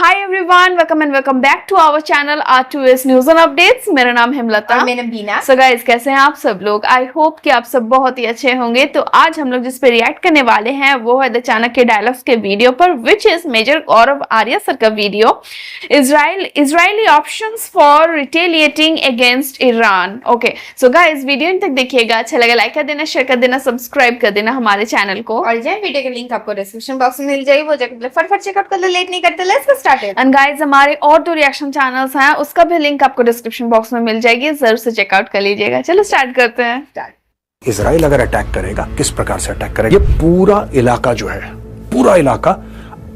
Hi everyone, welcome and welcome back to our channel R2S News and Updates। मेरा नाम हिमलता और मेरा बीना। So guys, कैसे हैं आप सब लोग? आई होप कि आप सब बहुत ही अच्छे होंगे। तो आज हम लोग जिस पे रिएक्ट करने वाले हैं वो है द चाणक्य डायलॉग्स के वीडियो पर, which is major Gaurav Arya sir का video, Israeli options for retaliating against Iran. Okay, so guys video तक देखिएगा, अच्छा लगा लाइक कर देना, शेयर कर देना, सब्सक्राइब कर देना हमारे चैनल को। और जो वीडियो का लिंक आपको डिस्क्रिप्शन बॉक्स में मिल जाएगी, वो जाकर फटाफट चेकआउट कर लो, लेट नहीं करते। Let's get started. And guys हमारे और दो रिएक्शन चैनल्स हैं, उसका भी लिंक आपको डिस्क्रिप्शन बॉक्स में मिल जाएगी, जरूर से चेकआउट कर लीजिएगा। चलो स्टार्ट करते हैं। इजराइल अगर अटैक करेगा, किस प्रकार से अटैक करेगा? ये पूरा इलाका जो है, पूरा इलाका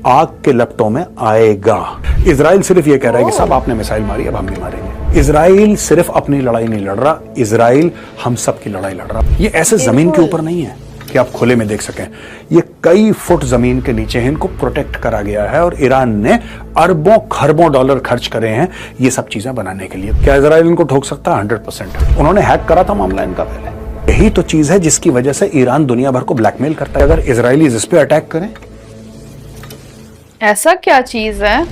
आग के लपटों में आएगा। इजराइल सिर्फ ये कह रहा है कि साहब आपने मिसाइल मारी, अब हम नहीं मारेंगे। इजराइल सिर्फ अपनी लड़ाई नहीं लड़ रहा, इजराइल हम सब की लड़ाई लड़ रहा। ये ऐसे जमीन के ऊपर नहीं है कि आप खुले में देख सकें, ये कई फुट जमीन के नीचे है, इनको प्रोटेक्ट करा गया है और ईरान ने अरबों खरबों डॉलर खर्च करे हैं ये सब चीजें बनाने के लिए। क्या इजराइल इनको ठोक सकता है? 100%। उन्होंने हैक करा था मामला इनका पहले। यही तो चीज है जिसकी वजह से ईरान दुनिया भर को ब्लैकमेल करता है। अगर इजरायलीज इस पे अटैक करें, ऐसा क्या चीज है?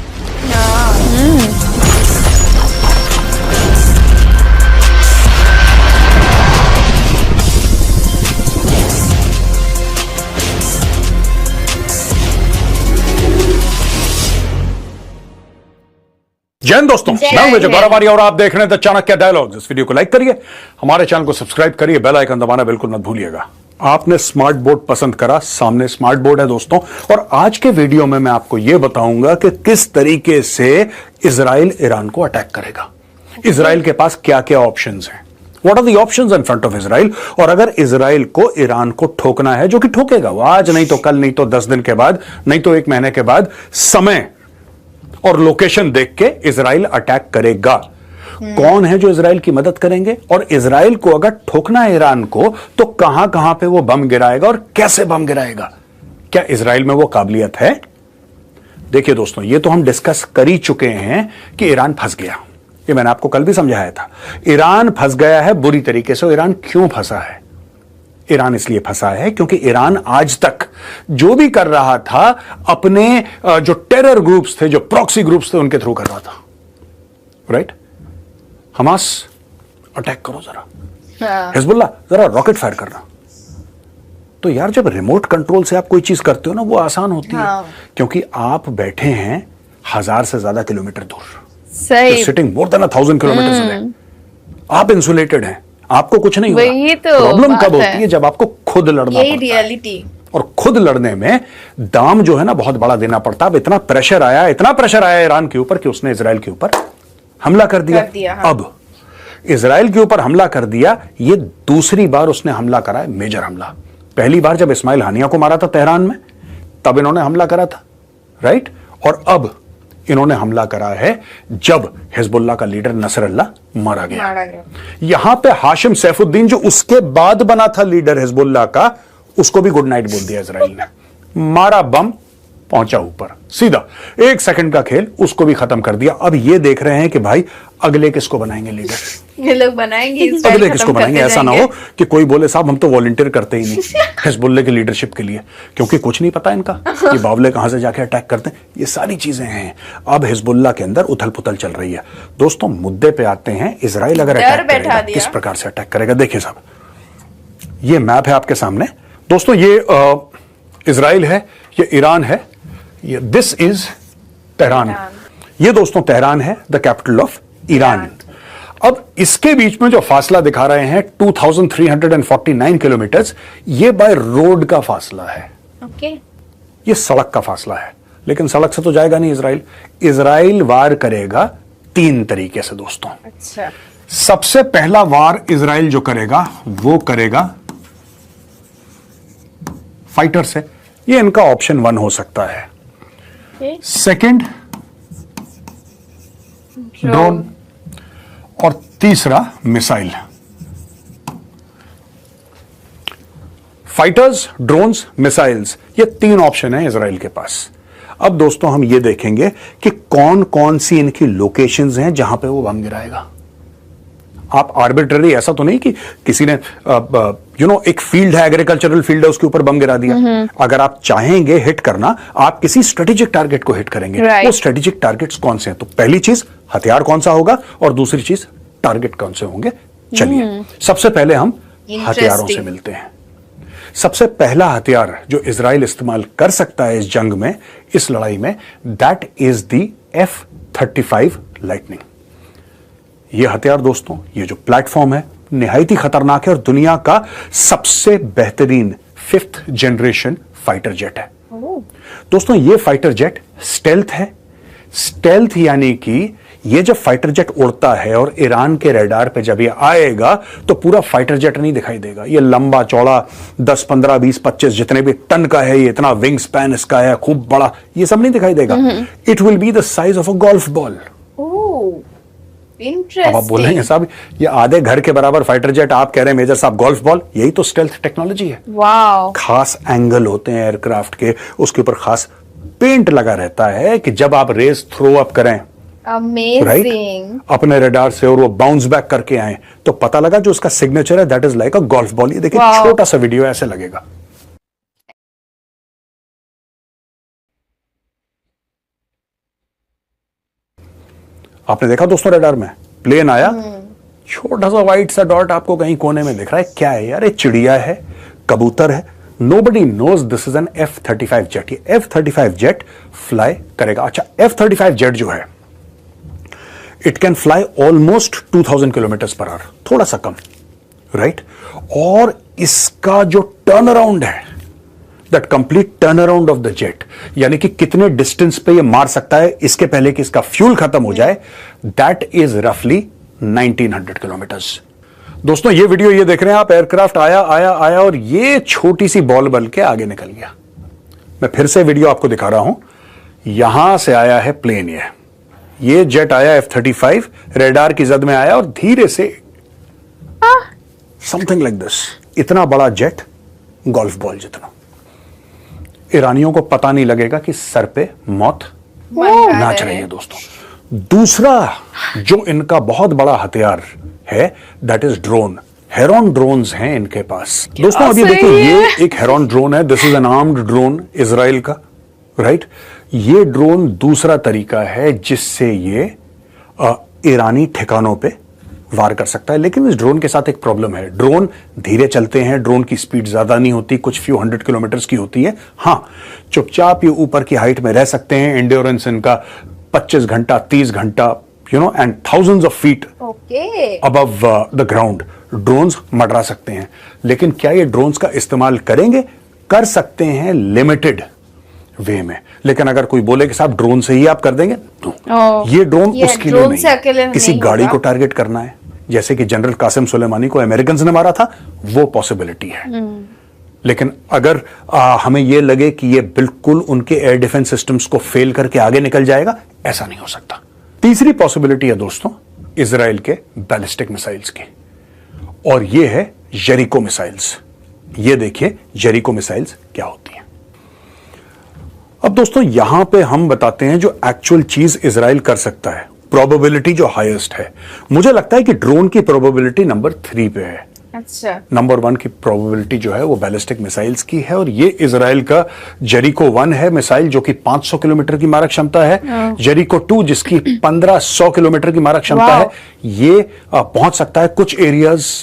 जय हिंद दोस्तों, मैं हूं मेजर गौरव आर्या और आप देख रहे हैं द चाणक्य डायलॉग्स। इस वीडियो को लाइक करिए, हमारे चैनल को सब्सक्राइब करिए, बेल आइकन दबाना बिल्कुल मत भूलिएगा। आपने स्मार्ट बोर्ड पसंद करा, सामने स्मार्ट बोर्ड है दोस्तों, और आज के वीडियो में मैं आपको यह बताऊंगा कि किस तरीके से इजराइल ईरान को अटैक करेगा। इजराइल के पास क्या क्या ऑप्शंस हैं, what are the options in front of Israel, और अगर इजराइल को ईरान को ठोकना है, जो कि ठोकेगा वो आज नहीं तो कल, नहीं तो 10 दिन के बाद, नहीं तो 1 महीने के बाद, समय और लोकेशन देख के इजराइल अटैक करेगा। कौन है जो इजराइल की मदद करेंगे, और इजराइल को अगर ठोकना है ईरान को तो कहां कहां पे वो बम गिराएगा और कैसे बम गिराएगा? क्या इजराइल में वो काबिलियत है? देखिए दोस्तों, ये तो हम डिस्कस कर ही चुके हैं कि ईरान फंस गया। ये मैंने आपको कल भी समझाया था। ईरान फंस गया है बुरी तरीके से। ईरान क्यों फंसा है? ईरान इसलिए फंसा है क्योंकि ईरान आज तक जो भी कर रहा था अपने जो टेरर ग्रुप्स थे, जो प्रॉक्सी ग्रुप्स थे, उनके थ्रू कर रहा था। राइट? हमास अटैक करो जरा, हिजबुल्लाह जरा रॉकेट फायर करना। तो यार जब रिमोट कंट्रोल से आप कोई चीज करते हो ना, वो आसान होती है, क्योंकि आप बैठे हैं 1000 से ज्यादा किलोमीटर दूर, sitting more than 1000 kilometre away. आप इंसुलेटेड हैं, आपको कुछ नहीं होगा। तो प्रॉब्लम कब होती है? जब आपको खुद लड़ना पड़ता है। रियलिटी। और खुद लड़ने में दाम जो है ना बहुत बड़ा देना पड़ता है। अब इतना प्रेशर आया ईरान के ऊपर कि उसने इजराइल के ऊपर हमला कर दिया। हाँ। अब इजराइल के ऊपर हमला कर दिया, ये दूसरी बार उसने हमला करा है, मेजर हमला। पहली बार जब इस्माइल हानिया को मारा था तेहरान में, तब इन्होंने हमला करा था, राइट? और अब इन्होंने हमला करा है जब हिजबुल्लाह का लीडर नसरल्लाह मारा गया। यहां पे हाशिम सैफुद्दीन जो उसके बाद बना था लीडर हिजबुल्लाह का, उसको भी गुड नाइट बोल दिया इजराइल ने। मारा बम, पहुंचा ऊपर, सीधा 1 सेकंड का खेल, उसको भी खत्म कर दिया। अब ये देख रहे हैं कि भाई अगले किसको बनाएंगे लीडर, ये लोग बनाएंगे, अगले किसको बनाएंगे। ऐसा ना हो कि कोई बोले साहब हम तो वॉलंटियर करते ही नहीं हिजबुल्लाह की लीडरशिप के लिए, क्योंकि कुछ नहीं पता इनका कि बावले कहां से जाके अटैक करते हैं। ये सारी चीजें हैं। अब हिजबुल्लाह के अंदर उथल पुथल चल रही है। दोस्तों मुद्दे पे आते हैं। इजराइल अगर अटैक करेगा, किस प्रकार से अटैक करेगा? देखिए साहब, ये मैप है आपके सामने दोस्तों। ये इजराइल है, ये ईरान है, ये दिस इज तेहरान। ये दोस्तों तेहरान है, द कैपिटल ऑफ ईरान। अब इसके बीच में जो फासला दिखा रहे हैं 2349 किलोमीटर, ये बाय रोड का फासला है। ओके। ये सड़क का फासला है, लेकिन सड़क से तो जाएगा नहीं इजराइल। इजराइल वार करेगा 3 तरीके से दोस्तों। अच्छा। सबसे पहला वार इजराइल जो करेगा वो करेगा फाइटर से। ये इनका ऑप्शन 1 हो सकता है। सेकंड ड्रोन, और तीसरा मिसाइल। फाइटर्स, ड्रोन्स, मिसाइल्स, ये 3 ऑप्शन है इजराइल के पास। अब दोस्तों हम ये देखेंगे कि कौन कौन सी इनकी लोकेशंस हैं जहां पे वो बम गिराएगा। आप आर्बिट्ररी, ऐसा तो नहीं कि किसी ने एक फील्ड है, एग्रीकल्चरल फील्ड है, उसके ऊपर बम गिरा दिया। अगर आप चाहेंगे हिट करना, आप किसी स्ट्रेटेजिक टारगेट को हिट करेंगे। वो स्ट्रेटेजिक टारगेट्स कौन से हैं? तो पहली चीज हथियार कौन सा होगा, और दूसरी चीज टारगेट कौन से होंगे। चलिए सबसे पहले हम हथियारों से मिलते हैं। सबसे पहला हथियार जो इजराइल इस्तेमाल कर सकता है इस जंग में, इस लड़ाई में, that is the F-35 lightning. यह हथियार दोस्तों, ये जो प्लेटफॉर्म है, निहायती खतरनाक है और दुनिया का सबसे बेहतरीन 5th जनरेशन फाइटर जेट है। दोस्तों ये फाइटर जेट स्टेल्थ है। स्टेल्थ यानी कि ये जब फाइटर जेट उड़ता है और ईरान के रडार पे जब ये आएगा तो पूरा फाइटर जेट नहीं दिखाई देगा। ये लंबा चौड़ा 10, 15, 20, 25 जितने भी टन का है, ये इतना विंग स्पैन इसका है, खूब बड़ा, ये सब नहीं दिखाई देगा। It will be the size of a golf ball. अब आप बोलेंगे साहब ये आधे घर के बराबर फाइटर जेट, आप कह रहे हैं मेजर साहब गोल्फ बॉल। यही तो स्टेल्थ टेक्नोलॉजी है। वाओ। खास एंगल होते हैं एयरक्राफ्ट के, उसके ऊपर खास पेंट लगा रहता है कि जब आप रेस थ्रो अप करें, अमेजिंग, अपने रडार से, और वो बाउंस बैक करके आए, तो पता लगा जो उसका सिग्नेचर है that is like a golf ball. ये देखिए छोटा सा वीडियो ऐसे लगेगा। आपने देखा दोस्तों रडार में प्लेन आया, छोटा सा व्हाइट सा डॉट आपको कहीं कोने में दिख रहा है। क्या है यार? ये चिड़िया है, कबूतर है। Nobody knows this is an F-35 jet. ये F-35 जेट फ्लाई करेगा। अच्छा, F-35 जेट जो है it can fly almost 2000 kilometre per hour, थोड़ा सा कम, राइट? और इसका जो टर्न अराउंड है, that complete turn around of the jet, यानी कि कितने डिस्टेंस पे ये मार सकता है इसके पहले कि इसका फ्यूल खत्म हो जाए, दैट इज रफली 1900 किलोमीटर्स। दोस्तों ये वीडियो ये देख रहे हैं आप, एयरक्राफ्ट आया आया आया और ये छोटी सी बॉल बल के आगे निकल गया। मैं फिर से वीडियो आपको दिखा रहा हूं। यहां से आया है प्लेन, ये जेट आया F-35, रेडार की जद में आया और धीरे से समथिंग लाइक दिस, इतना बड़ा जेट, गोल्फ बॉल जितना। ईरानियों को पता नहीं लगेगा कि सर पे मौत नाच रही है दोस्तों। दूसरा जो इनका बहुत बड़ा हथियार है that is drone. Heron drones हैं इनके पास। दोस्तों अभी देखिए ये एक हेरॉन ड्रोन है, this is an armed drone Israel का, राइट? ये ड्रोन दूसरा तरीका है जिससे ये ईरानी ठिकानों पे वार कर सकता है। लेकिन इस ड्रोन के साथ एक प्रॉब्लम है, ड्रोन धीरे चलते हैं, ड्रोन की स्पीड ज्यादा नहीं होती, कुछ फ्यू 100 किलोमीटर की होती है। हाँ, चुपचाप ये ऊपर की हाइट में रह सकते हैं। एंड्योरेंस इनका 25 घंटा 30 घंटा, and thousands of feet above the ground drones मंडरा सकते हैं। लेकिन क्या ये ड्रोन्स का इस्तेमाल करेंगे? कर सकते हैं लिमिटेड वे में। लेकिन अगर कोई बोले कि साहब ड्रोन से ही आप कर देंगे, तो ये ड्रोन उसके लिए नहीं, किसी गाड़ी को टारगेट करना है, जैसे कि जनरल कासिम सुलेमानी को अमेरिकन ने मारा था, वो पॉसिबिलिटी है। लेकिन अगर हमें यह लगे कि ये बिल्कुल उनके एयर डिफेंस सिस्टम्स को फेल करके आगे निकल जाएगा, ऐसा नहीं हो सकता। तीसरी पॉसिबिलिटी है दोस्तों इजराइल के बैलिस्टिक मिसाइल्स की, और ये है जेरिको मिसाइल्स। ये देखिए जेरिको मिसाइल्स क्या होती हैं। अब दोस्तों यहां पे हम बताते हैं जो एक्चुअल चीज इजराइल कर सकता है, प्रोबेबिलिटी जो हाईएस्ट है। मुझे लगता है कि ड्रोन की प्रोबेबिलिटी नंबर 3 पे है। अच्छा, नंबर 1 की प्रोबेबिलिटी जो है वो बैलिस्टिक मिसाइल्स की है, और ये इजराइल का जेरिको 1 है मिसाइल जो कि 500 किलोमीटर की मारक क्षमता है। जेरिको 2 जिसकी 1500 किलोमीटर की मारक क्षमता है, ये पहुंच सकता है कुछ एरियाज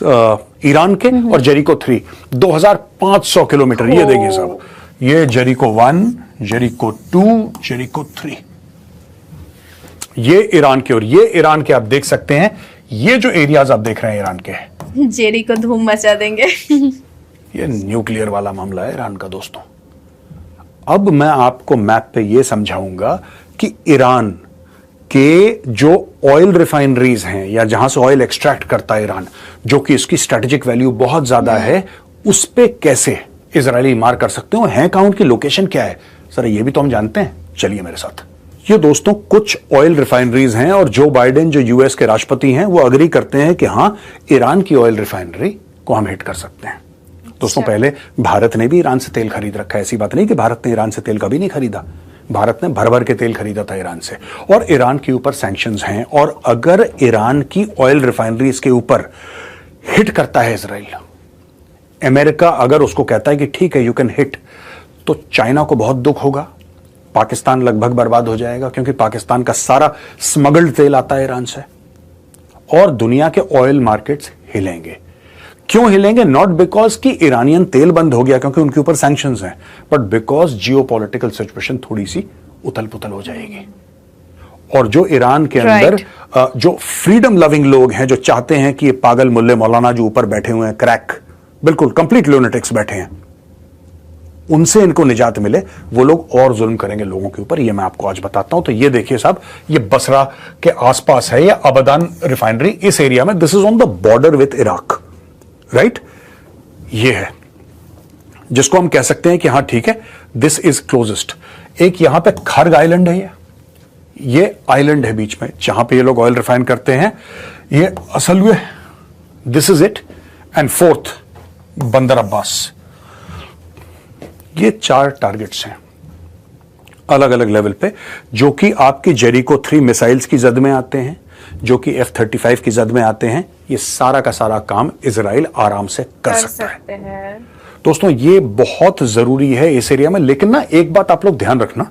ईरान के। और जेरिको 3 2500 किलोमीटर। ये देखिए साहब, ये जेरिको 1, जेरिको 2, जेरिको 3, ये ईरान के। और ये ईरान के आप देख सकते हैं, ये जो एरियाज आप देख रहे हैं ईरान के, जेरी को धूम मचा देंगे। ये न्यूक्लियर वाला मामला है ईरान का दोस्तों। अब मैं आपको मैप पे ये समझाऊंगा कि ईरान के जो ऑयल रिफाइनरीज हैं या जहां से ऑयल एक्सट्रैक्ट करता है ईरान, जो कि इसकी स्ट्रेटेजिक वैल्यू बहुत ज्यादा है, उस पे कैसे इजरायली मार कर सकते हो, हैं कहां, उनकी लोकेशन क्या है, सर ये भी तो हम जानते हैं। चलिए मेरे साथ। ये दोस्तों कुछ ऑयल रिफाइनरीज हैं, और जो बाइडेन जो यूएस के राष्ट्रपति हैं वो अग्री करते हैं कि हां ईरान की ऑयल रिफाइनरी को हम हिट कर सकते हैं। दोस्तों पहले भारत ने भी ईरान से तेल खरीद रखा है, ऐसी बात नहीं कि भारत ने ईरान से तेल कभी नहीं खरीदा। भारत ने भर भर के तेल खरीदा था ईरान से, और ईरान के ऊपर सैंक्शंस हैं। और अगर ईरान की ऑयल रिफाइनरीज के ऊपर हिट करता है इजराइल, अमेरिका अगर उसको कहता है कि ठीक है यू कैन हिट, तो चाइना को बहुत दुख होगा, पाकिस्तान लगभग बर्बाद हो जाएगा, क्योंकि पाकिस्तान का सारा स्मगल्ड तेल आता है ईरान से, और दुनिया के ऑयल मार्केट्स हिलेंगे। क्यों हिलेंगे? नॉट बिकॉज कि ईरानियन तेल बंद हो गया क्योंकि उनके ऊपर सैंक्शंस हैं, बट बिकॉज जियोपॉलिटिकल सिचुएशन थोड़ी सी उथल पुथल हो जाएगी। और जो ईरान के अंदर जो फ्रीडम लविंग लोग हैं, जो चाहते हैं कि ये पागल मुल्ले मौलाना जो ऊपर बैठे हुए हैं, क्रैक बिल्कुल कंप्लीट लूनेटिक्स बैठे हैं, उनसे इनको निजात मिले, वो लोग और जुल्म करेंगे लोगों के ऊपर। ये मैं आपको आज बताता हूं। तो ये देखिए साहब, ये बसरा के आसपास है, ये अबदान रिफाइनरी इस एरिया में, this is on the border with Iraq, right. ये है जिसको हम कह सकते हैं कि हाँ ठीक है, दिस इज क्लोजेस्ट। एक यहां पे खर्ग आइलैंड है, ये आइलैंड है बीच में जहां पे ये लोग ऑयल रिफाइन करते हैं। ये असल में this is it. And fourth बंदर अब्बास। ये 4 टारगेट्स हैं अलग अलग लेवल पे, जो कि आपकी जेरिको 3 मिसाइल्स की जद में आते हैं, जो कि F-35 की जद में आते हैं। ये सारा का सारा काम इजराइल आराम से कर सकता है। दोस्तों ये बहुत जरूरी है इस एरिया में। लेकिन ना एक बात आप लोग ध्यान रखना,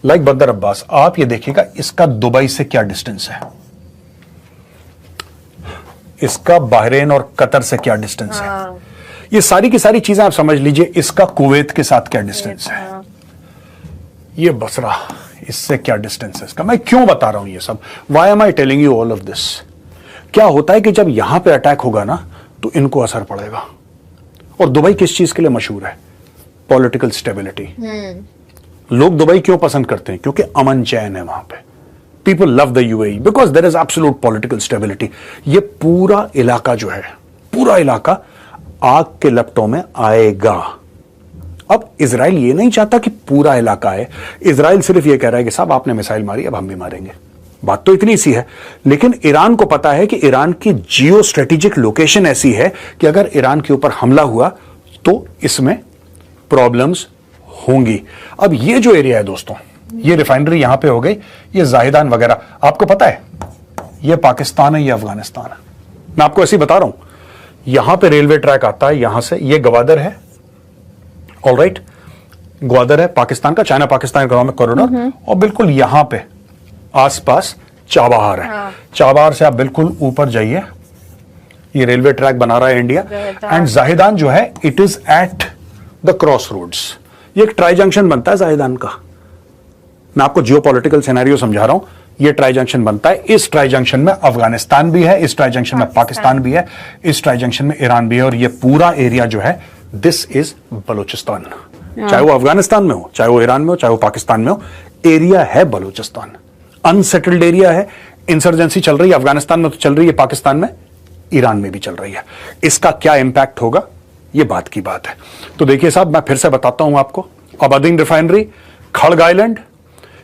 लाइक बंदर अब्बास, आप ये देखिएगा इसका दुबई से क्या डिस्टेंस है, इसका बहरीन और कतर से क्या डिस्टेंस है, ये सारी की सारी चीजें आप समझ लीजिए। इसका कुवैत के साथ क्या डिस्टेंस है, ये बसरा इससे क्या डिस्टेंस है इसका। मैं क्यों बता रहा हूं ये सब, why am I telling you all of this. क्या होता है कि जब यहां पे अटैक होगा ना तो इनको असर पड़ेगा। और दुबई किस चीज के लिए मशहूर है? Political stability. लोग दुबई क्यों पसंद करते हैं? क्योंकि अमन चैन है वहां पे। People love the UAE because there is absolute political stability. ये पूरा इलाका जो है, पूरा इलाका आग के लपटों में आएगा। अब इजराइल ये नहीं चाहता कि पूरा इलाका है, इजराइल सिर्फ ये कह रहा है कि साहब आपने मिसाइल मारी, अब हम भी मारेंगे। बात तो इतनी सी है। लेकिन ईरान को पता है कि ईरान की जियो स्ट्रेटेजिक लोकेशन ऐसी है कि अगर ईरान के ऊपर हमला हुआ तो इसमें प्रॉब्लम्स होंगी। अब ये जो एरिया है दोस्तों, ये रिफाइनरी यहां पे हो गई, ये जाहिदान वगैरह, आपको पता है ये पाकिस्तान है, ये अफगानिस्तान है। मैं आपको ऐसे ही बता रहा हूं। यहां पे रेलवे ट्रैक आता है, यहां से ये गवादर है, ऑलराइट, ग्वादर है पाकिस्तान का, चाइना पाकिस्तान इकोनॉमिक कॉरिडोर, और बिल्कुल यहां पे आसपास चाबहार है। चाबहार से आप बिल्कुल ऊपर जाइए, ये रेलवे ट्रैक बना रहा है इंडिया। एंड जाहिदान जो है it is at the crossroads. ये एक ट्राई जंक्शन बनता है जाहिदान का। मैं आपको जियोपॉलिटिकल सिनेरियो समझा रहा हूं। ये ट्राई जंक्शन बनता है, इस ट्राई जंक्शन में अफगानिस्तान भी है, इस ट्राई जंक्शन में पाकिस्तान भी है, इस ट्राई जंक्शन में ईरान भी है, और ये पूरा एरिया जो है दिस इज बलूचिस्तान। चाहे वो अफगानिस्तान में हो, चाहे वो ईरान में हो, चाहे वो पाकिस्तान में हो, एरिया है बलूचिस्तान। अनसेटल्ड एरिया है, इंसर्जेंसी चल रही है, अफगानिस्तान में तो चल रही है, पाकिस्तान में, ईरान में भी चल रही है। इसका क्या इंपैक्ट होगा, ये बात की बात है। तो देखिए साहब, मैं फिर से बताता हूं आपको, अबादीन रिफाइनरी, खड़ग आइलैंड,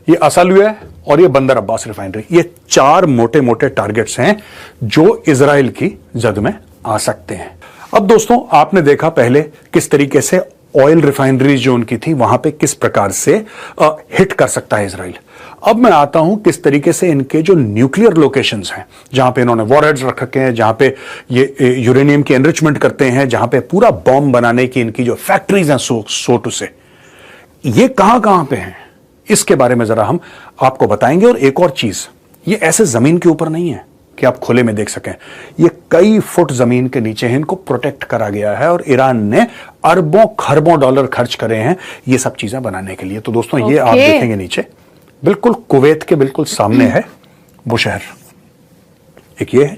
ये असलवे है, और ये बंदर अब्बास रिफाइनरी। ये 4 मोटे मोटे टारगेट्स हैं जो इजराइल की जद में आ सकते हैं। अब दोस्तों आपने देखा पहले किस तरीके से ऑयल रिफाइनरीज जो उनकी थी वहां पे किस प्रकार से हिट कर सकता है इजराइल। अब मैं आता हूं किस तरीके से इनके जो न्यूक्लियर लोकेशंस हैं, जहां पे इन्होंने वॉरहेड्स रख रखे हैं, जहां पे ये यूरेनियम की एनरिचमेंट करते हैं, जहां पे पूरा बॉम्ब बनाने की इनकी जो फैक्ट्रीज हैं सो टू से, ये कहां पे हैं, इसके बारे में जरा हम आपको बताएंगे। और एक और चीज, ये ऐसे जमीन के ऊपर नहीं है कि आप खुले में देख सकें, ये कई फुट जमीन के नीचे है, इनको प्रोटेक्ट करा गया है, और ईरान ने अरबों खरबों डॉलर खर्च करे हैं ये सब चीजें बनाने के लिए। तो दोस्तों ये आप देखेंगे नीचे, बिल्कुल कुवैत के बिल्कुल सामने है वो शहर, एक ये है,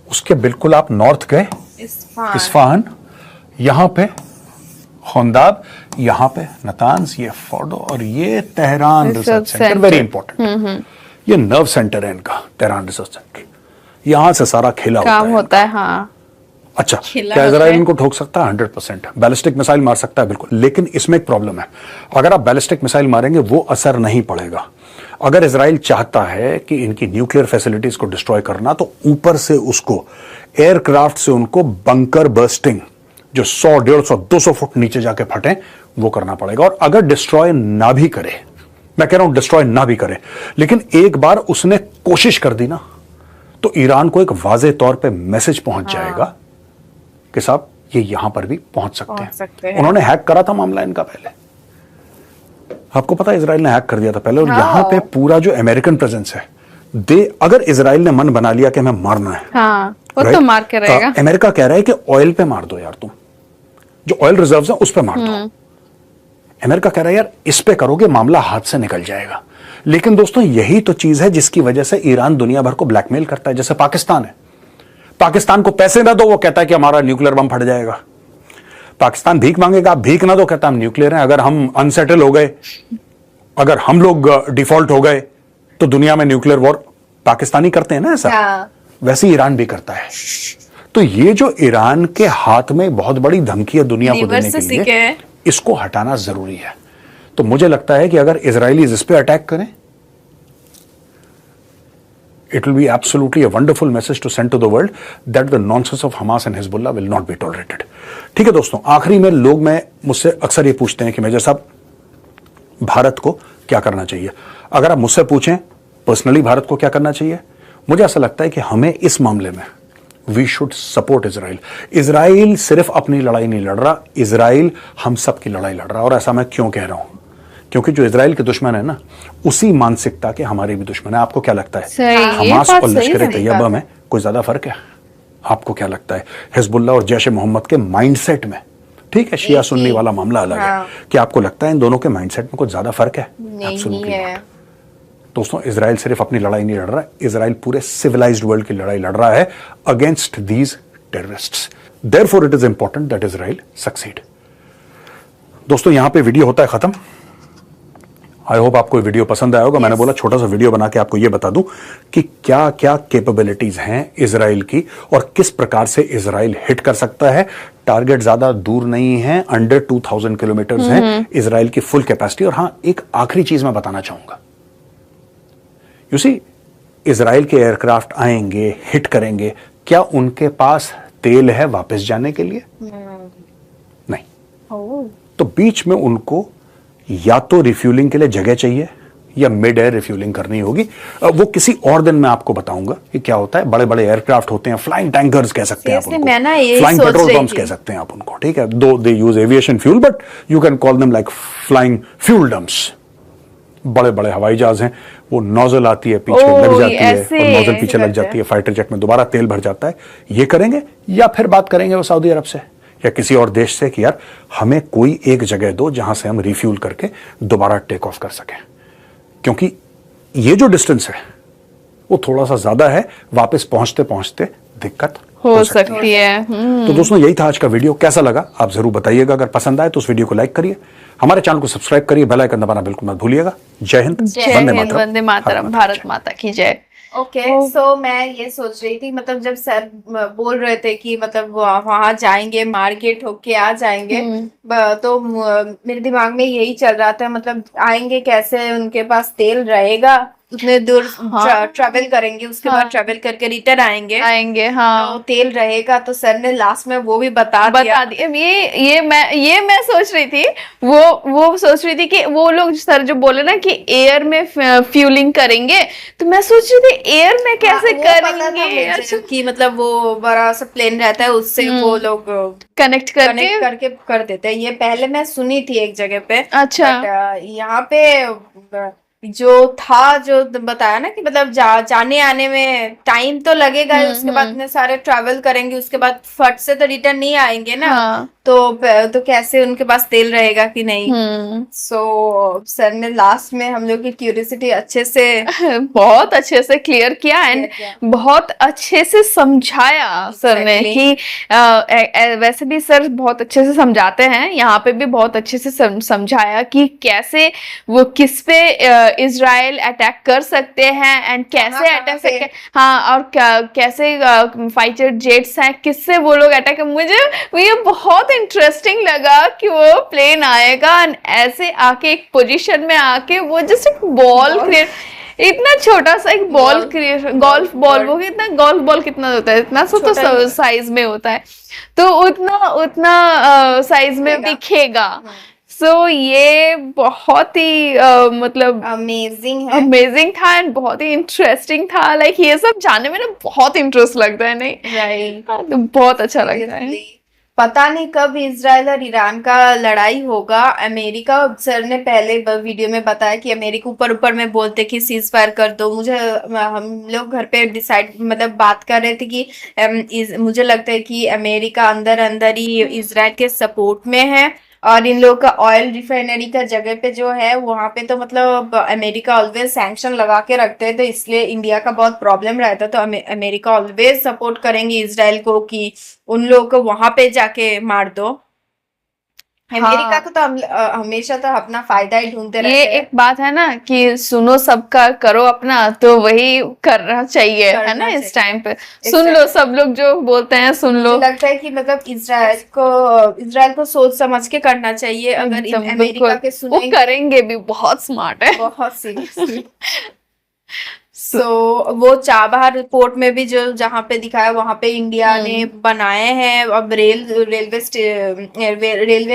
उसके बिल्कुल आप नॉर्थ गए इस्फहान, यहां पे खोंदाब, यहां पे नतांज, ये फोर्डो, और ये Tehran research centre, very important. ये नर्व सेंटर है इनका, तेहरान रिसर्च सेंटर। यहां से सारा खेला काम होता है। हाँ, अच्छा, क्या इजराइल इनको ठोक सकता है? 100%। बैलिस्टिक मिसाइल मार सकता है, बिल्कुल। लेकिन इसमें एक प्रॉब्लम है, अगर आप बैलिस्टिक मिसाइल मारेंगे वो असर नहीं पड़ेगा। अगर इजराइल चाहता है कि इनकी न्यूक्लियर फैसिलिटीज को डिस्ट्रॉय करना, तो ऊपर से उसको एयरक्राफ्ट से उनको बंकर बर्स्टिंग, जो 100, 150, 200 फुट नीचे जाके फटे, वो करना पड़ेगा। और अगर डिस्ट्रॉय ना भी करे, मैं कह रहा हूं डिस्ट्रॉय ना भी करे, लेकिन एक बार उसने कोशिश कर दी ना, तो ईरान को एक वाजे तौर पे मैसेज पहुंच जाएगा कि साहब ये यहां पर भी पहुंच सकते पहुंच सकते हैं। हैं। उन्होंने हैक करा था मामला इनका पहले, आपको पता है इजराइल ने हैक कर दिया था पहले, और यहां पे पूरा जो अमेरिकन प्रेजेंस है, अगर इजराइल ने मन बना लिया कि हमें मारना है, हाँ, वो right? तो मार के रहेगा। अमेरिका कह रहा है कि ऑयल पे मार दो यार, तुम जो ऑयल रिजर्व्स हैं उस पे मार दो। अमेरिका कह रहा है यार इस पे करोगे मामला हाथ से निकल जाएगा। लेकिन दोस्तों यही तो चीज है जिसकी वजह से ईरान दुनिया भर को ब्लैकमेल करता है। जैसे पाकिस्तान है, पाकिस्तान को पैसे ना दो, वो कहता है कि हमारा न्यूक्लियर बम फट जाएगा। पाकिस्तान भीख मांगेगा, आप भीख ना दो, कहता हम न्यूक्लियर हैं। अगर हम अनसेटल हो गए, अगर हम लोग डिफॉल्ट हो गए, तो दुनिया में न्यूक्लियर वॉर पाकिस्तानी करते हैं ना ऐसा, हाँ। वैसे ईरान भी करता है। तो ये जो ईरान के हाथ में बहुत बड़ी धमकी है दुनिया को देने के लिए, इसको हटाना जरूरी है। तो मुझे लगता है कि अगर इजरायलीज इस पे अटैक करें, it will be absolutely a wonderful message to send to the world that the nonsense of Hamas and Hezbollah will not be tolerated। ठीक है दोस्तों, आखिरी में लोग मुझसे अक्सर ये पूछते हैं कि मेजर साहब भारत को क्या करना चाहिए। अगर आप मुझसे पूछें पर्सनली भारत को क्या करना चाहिए, मुझे ऐसा लगता है कि हमें इस मामले में we should support Israel. Israel सिर्फ अपनी लड़ाई नहीं लड़ रहा, इजराइल हम सब की लड़ाई लड़ रहा है। और ऐसा मैं क्यों कह रहा हूं, क्योंकि जो इजराइल के दुश्मन है ना, उसी मानसिकता के हमारे भी दुश्मन है। आपको क्या लगता है हमास और लश्कर तैयबा में कोई ज्यादा फर्क है? आपको क्या लगता है हिजबुल्लाह और जैश ए मोहम्मद के माइंडसेट में? ठीक है, शिया सुन्नी वाला मामला अलग है, कि आपको लगता है इन दोनों के माइंडसेट में कुछ ज्यादा फर्क है? नहीं है दोस्तों, इजराइल सिर्फ अपनी लड़ाई नहीं लड़ रहा है, इजराइल पूरे सिविलाइज्ड वर्ल्ड की लड़ाई लड़ रहा है against these terrorists. Therefore it is important that Israel succeed. दोस्तों यहां पे वीडियो होता है खत्म। आई होप आपको वीडियो पसंद आया होगा। मैंने बोला छोटा सा वीडियो बना के आपको यह बता दूं कि क्या क्या कैपेबिलिटीज हैं इजराइल की और किस प्रकार से इजराइल हिट कर सकता है। टारगेट ज्यादा दूर नहीं है, अंडर 2000 किलोमीटर है इजराइल की फुल कैपेसिटी। और हां, एक आखिरी चीज मैं बताना चाहूंगा। यू सी, इजराइल के एयरक्राफ्ट आएंगे, हिट करेंगे, क्या उनके पास तेल है वापस जाने के लिए? नहीं। तो बीच में उनको या तो रिफ्यूलिंग के लिए जगह चाहिए या मिड एयर रिफ्यूलिंग करनी होगी। वो किसी और दिन मैं आपको बताऊंगा कि क्या होता है। बड़े बड़े एयरक्राफ्ट होते हैं, फ्लाइंग टैंकर्स कह सकते हैं आप उनको, फ्लाइंग पेट्रोल पंप्स कह सकते हैं आप उनको। ठीक है, though they use aviation fuel, but you can call them like flying fuel dumps. बड़े बड़े हवाई जहाज हैं, वो नोजल आती है पीछे लग जाती है और नोजल पीछे लग जाती है, फाइटर जेट में दोबारा तेल भर जाता है। ये करेंगे या फिर बात करेंगे वो सऊदी अरब से या किसी और देश से कि यार हमें कोई एक जगह दो जहां से हम रिफ्यूल करके दोबारा टेक ऑफ कर सकें, क्योंकि ये जो डिस्टेंस है वो थोड़ा सा ज्यादा है, वापस पहुंचते पहुंचते दिक्कत हो सकती है। तो दोस्तों यही था आज का वीडियो। कैसा लगा आप जरूर बताइएगा। अगर पसंद आए तो उस वीडियो को लाइक करिए, हमारे चैनल को सब्सक्राइब करिए, बेल आइकन दबाना बिल्कुल मत भूलिएगा। जय हिंद, वंदे मातरम, भारत माता की जय। ओके, सो मैं ये सोच रही थी, मतलब जब सर बोल रहे थे कि मतलब वहां जाएंगे, मार्केट होके आ जाएंगे, तो मेरे दिमाग में यही चल रहा था, मतलब आएंगे कैसे, उनके पास तेल रहेगा, उतने दूर ट्रैवल करेंगे, उसके बाद ट्रैवल करके रिटर्न आएंगे। हाँ, तो तेल रहेगा। तो सर ने लास्ट में वो भी बता दिया। ये मैं सोच रही थी, वो सोच रही थी कि वो लोग सर जो बोले ना कि एयर में फ्यूलिंग करेंगे, तो मैं सोच रही थी एयर में कैसे करेंगे, कि मतलब वो बड़ा सा प्लेन रहता है, उससे वो लोग कनेक्ट करके कर देते हैं। ये पहले मैं सुनी थी एक जगह पे। अच्छा, यहाँ पे जो था, जो बताया ना कि मतलब जाने आने में टाइम तो लगेगा ही, उसके बाद इतने सारे ट्रैवल करेंगे, उसके बाद फट से तो रिटर्न नहीं आएंगे ना। हाँ। तो कैसे उनके पास तेल रहेगा कि नहीं। सो सर ने लास्ट में हम लोग की क्यूरियोसिटी अच्छे से बहुत अच्छे से क्लियर किया एंड बहुत अच्छे से समझाया सर ने कि वैसे भी सर बहुत अच्छे से समझाते हैं, यहाँ पे भी बहुत अच्छे से समझाया कि कैसे वो किस पे इजराइल अटैक कर सकते हैं एंड कैसे अटैक, हाँ, और कैसे फाइटर जेट्स हैं, किससे वो लोग अटैक। मुझे ये बहुत इंटरेस्टिंग लगा कि वो प्लेन आएगा एंड ऐसे आके एक पोजीशन में आके वो जस्ट एक बॉल क्रिएट, इतना छोटा सा एक बॉल क्रिएट, गोल्फ बॉल, वो कितना गोल्फ बॉल कितना होता है, इतना सा तो साइज में होता है, तो उतना साइज में दिखेगा। सो ये बहुत ही मतलब अमेजिंग था एंड बहुत ही इंटरेस्टिंग था। लाइक ये सब जानने में ना बहुत इंटरेस्ट लगता है, नहीं? राइट, तो बहुत अच्छा लगता है। पता नहीं कब इजराइल और ईरान का लड़ाई होगा। अमेरिका सर ने पहले वीडियो में बताया कि अमेरिका ऊपर ऊपर में बोलते कि सीज फायर कर दो। हम लोग घर पे डिसाइड मतलब बात कर रहे थे कि मुझे लगता है कि अमेरिका अंदर अंदर ही इजराइल के सपोर्ट में है। और इन लोग का ऑयल रिफाइनरी का जगह पे जो है वहां पे तो मतलब अमेरिका ऑलवेज सैंक्शन लगा के रखते हैं, तो इसलिए इंडिया का बहुत प्रॉब्लम रहता है। तो अमेरिका ऑलवेज सपोर्ट करेंगे इजराइल को कि उन लोगों को वहां पे जाके मार दो। अमेरिका को तो हमेशा तो अपना फायदा ही ढूंढते रहते ये हैं। एक बात है ना कि सुनो सबका करो अपना, तो वही करना चाहिए है करना ना इस चाहिए। टाइम पे। सुन लो सब लोग जो बोलते हैं, सुन लो। मुझे लगता है कि मतलब इजराइल को सोच समझ के करना चाहिए। अगर एकदम अमेरिका बिल्कुल, के वो सुनेंगे करेंगे भी, बहुत स्मार्ट है। बहुत सीरियसली। सो वो चाबहार पोर्ट में भी जो जहाँ पे दिखाया वहां पे इंडिया ने बनाए हैं। अब रेलवे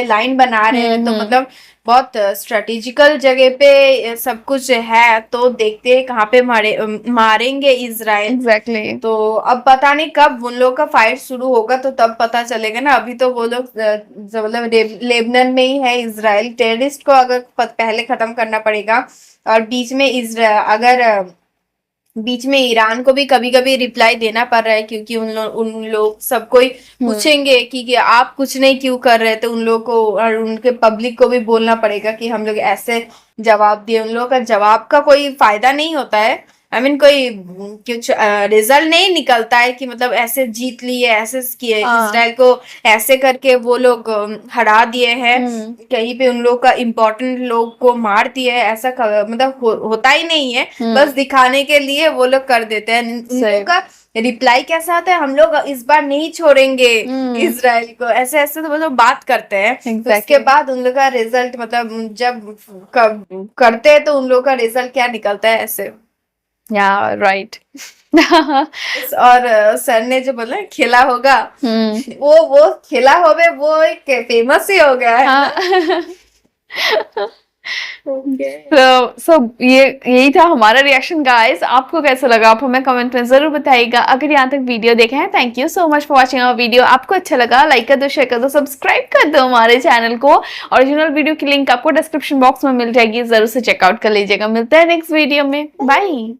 लाइन बना रहे हैं, तो मतलब बहुत स्ट्रेटेजिकल जगह पे सब कुछ है। तो देखते हैं कहाँ पे मारेंगे इजराइल। एग्जैक्टली। तो अब पता नहीं कब उन लोग का फाइट शुरू होगा, तो तब पता चलेगा ना। अभी तो वो लोग मतलब लेबनान में ही है। इजराइल टेररिस्ट को अगर पहले खत्म करना पड़ेगा। और बीच में ईरान को भी कभी कभी रिप्लाई देना पड़ रहा है, क्योंकि उन लोग सब कोई पूछेंगे कि आप कुछ नहीं क्यों कर रहे थे। उन लोग को और उनके पब्लिक को भी बोलना पड़ेगा कि हम लोग ऐसे जवाब दिए। उन लोगों का जवाब का कोई फायदा नहीं होता है। कोई कुछ रिजल्ट नहीं निकलता है कि मतलब ऐसे जीत लिए, ऐसे किए, इजराइल को ऐसे करके वो लोग हरा दिए हैं, कहीं पे उन लोग का इम्पोर्टेंट लोग को मार दिए है। ऐसा मतलब होता ही नहीं है। बस दिखाने के लिए वो लोग कर देते हैं। उन लोग का रिप्लाई कैसा आता है, हम लोग इस बार नहीं छोड़ेंगे इजराइल को, ऐसे ऐसे तो वो लोग बात करते हैं। तो उसके बाद उन लोग का रिजल्ट मतलब जब करते हैं तो उन लोग का रिजल्ट क्या निकलता है ऐसे। या राइट। और सर ने जो बोला खेला होगा, वो खेला होवे, वो एक फेमस ही हो गया है। सो यही था हमारा रिएक्शन गाइस। आपको कैसा लगा आप हमें कमेंट में जरूर बताइएगा। अगर यहाँ तक वीडियो देखे हैं, thank you so much for watching our video. आपको अच्छा लगा लाइक कर दो, शेयर कर दो, सब्सक्राइब कर दो हमारे चैनल को। ओरिजिनल वीडियो की लिंक आपको डिस्क्रिप्शन बॉक्स में मिल जाएगी, जरूर से चेकआउट कर लीजिएगा। मिलते हैं नेक्स्ट वीडियो में, बाय।